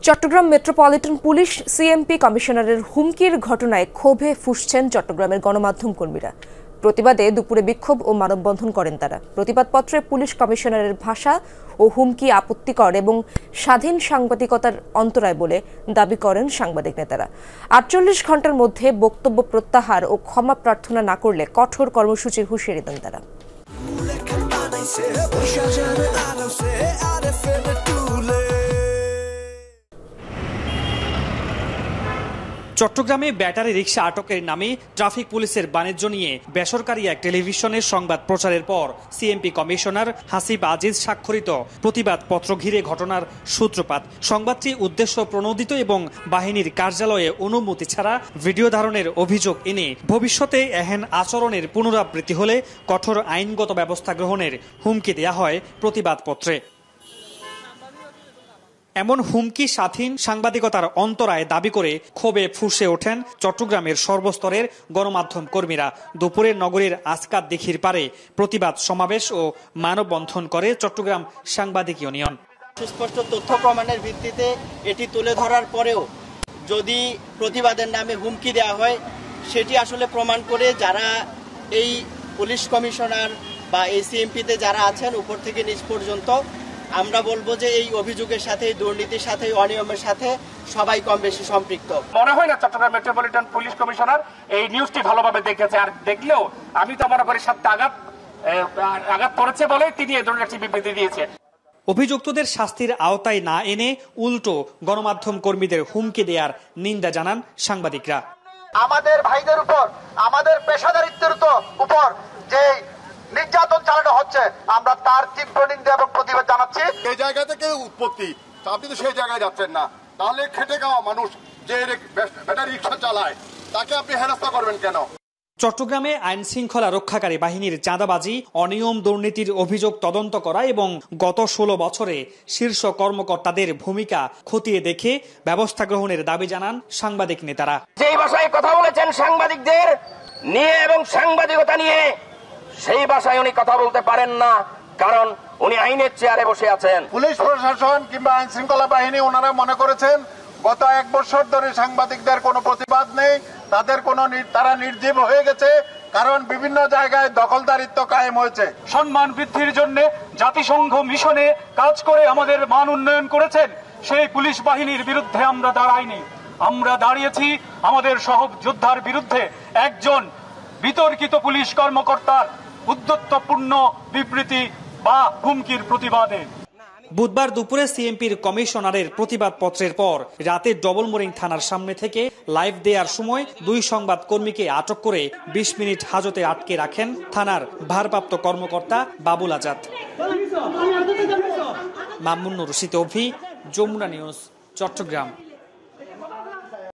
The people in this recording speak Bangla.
চট্টগ্রাম মেট্রোপলিটন পুলিশ সিএমপি কমিশনারের হুমকির ঘটনায় ক্ষোভে ফুঁসছেন চট্টগ্রামের গণমাধ্যম কর্মীরা। প্রতিবাদে দুপুরে বিক্ষোভ ও মানববন্ধন করেন তারা। প্রতিবাদপত্রে পুলিশ কমিশনারের ভাষা ও হুমকি আপত্তিকর এবং স্বাধীন সাংবাদিকতার অন্তরায় বলে দাবি করেন সাংবাদিক নেতারা। ৪৮ ঘণ্টার মধ্যে বক্তব্য প্রত্যাহার ও ক্ষমা প্রার্থনা না করলে কঠোর কর্মসূচির হুঁশিয়ারি দেন তারা। চট্টগ্রামে ব্যাটারি রিকশা আটকের নামে ট্রাফিক পুলিশের বাণিজ্য নিয়ে বেসরকারি এক টেলিভিশনের সংবাদ প্রচারের পর সিএমপি কমিশনার হাসিব আজিজ স্বাক্ষরিত প্রতিবাদপত্র ঘিরে ঘটনার সূত্রপাত। সংবাদটি উদ্দেশ্য প্রণোদিত এবং বাহিনীর কার্যালয়ে অনুমতি ছাড়া ভিডিও ধারণের অভিযোগ এনে ভবিষ্যতে এহেন আচরণের পুনরাবৃত্তি হলে কঠোর আইনগত ব্যবস্থা গ্রহণের হুমকি দেয়া হয় প্রতিবাদপত্রে। এমন হুমকি স্বাধীন সাংবাদিকতার অন্তরায় দাবি করে ক্ষোভে ফুঁসে ওঠেন চট্টগ্রামের সর্বস্তরের গণমাধ্যম কর্মীরা। দুপুরে নগরীর আসকাত দিঘির পারে প্রতিবাদ সমাবেশ ও মানববন্ধন করে চট্টগ্রাম সাংবাদিক ইউনিয়ন। সুস্পষ্ট তথ্য প্রমাণের ভিত্তিতে এটি তুলে ধরার পরেও যদি প্রতিবাদের নামে হুমকি দেওয়া হয়, সেটি আসলে প্রমাণ করে যারা এই পুলিশ কমিশনার বা এই সিএমপিতে যারা আছেন উপর থেকে নিচ পর্যন্ত, আমরা বলবো যে এই অভিযোগের সাথে, দুর্নীতির সাথে, অনিয়মের সাথে সবাই কম বেশি সম্পৃক্ত। মনে হয় না চট্টগ্রাম মেট্রোপলিটন পুলিশ কমিশনার এই নিউজটি ভালোভাবে দেখেছে, আর দেখলেও আমি তো মনে করি সাথে আঘাত করেছে বলে তিনি এই ধরনের একটি বিবৃতি দিয়েছে। অভিযুক্তদের শাস্তির আওতায় না এনে উল্টো গণমাধ্যম কর্মীদের হুমকি দেওয়ার নিন্দা জানান সাংবাদিকরা। আমাদের ভাইদের উপর, আমাদের পেশাদারিত্বের উপর যে নির্যাতন চালানো হচ্ছে, আমরা তার তীব্র নিন্দা এবং প্রতিবাদ জানাচ্ছি। এই জায়গা থেকে উৎপত্তি, আপনি তো সেই জায়গায় যাচ্ছেন না, তাহলে খেটে খাওয়া মানুষ যে ব্যাটারি রিক্সা চালায় তাকে আপনি হেনস্থা করবেন কেন? চট্টগ্রামে আইন শৃঙ্খলা রক্ষাকারী বাহিনীর চাঁদাবাজি, অনিয়ম, দুর্নীতির অভিযোগ তদন্ত করা এবং গত 16 বছরে শীর্ষ কর্মকর্তাদের ভূমিকা খতিয়ে দেখে ব্যবস্থা গ্রহণের দাবি জানান সাংবাদিক নেতারা। যেই ভাষায় কথা বলেছেন সাংবাদিকদের নিয়ে এবং সাংবাদিকতা নিয়ে, সেই ভাষায় উনি কথা বলতে পারেন না, কারণ উনি আইনের চেয়ারে বসে আছেন। পুলিশ প্রশাসন কিংবা আইন শৃঙ্খলা বাহিনী ওনারা মনে করেছেন গত 1 বছর ধরে সাংবাদিকদের কোনো প্রতিবাদ নেই, তারা নির্জীব হয়ে গেছে, কারণ বিভিন্ন জায়গায় দখলদারিত্ব কায়েম হয়েছে। সম্মান বৃদ্ধির জন্য জাতিসংঘ মিশনে কাজ করে আমাদের মান উন্নয়ন করেছেন, সেই পুলিশ বাহিনীর বিরুদ্ধে আমরা দাঁড়াইনি। আমরা দাঁড়িয়েছি আমাদের সহযোদ্ধার বিরুদ্ধে, একজন বিতর্কিত পুলিশ কর্মকর্তার উদ্ধত্তপূর্ণ বিবৃতি বা হুমকির প্রতিবাদে। বুধবার দুপুরে সিএমপির কমিশনারের প্রতিবাদপত্রের পর রাতে ডবলমোরিং থানার সামনে থেকে লাইভ দেওয়ার সময় 2 সংবাদ কর্মীকে আটক করে 20 মিনিট হাজতে আটকে রাখেন থানার ভারপ্রাপ্ত কর্মকর্তা বাবুল আজাদ। মামুনুর রশিদ অভি, যমুনা নিউজ, চট্টগ্রাম।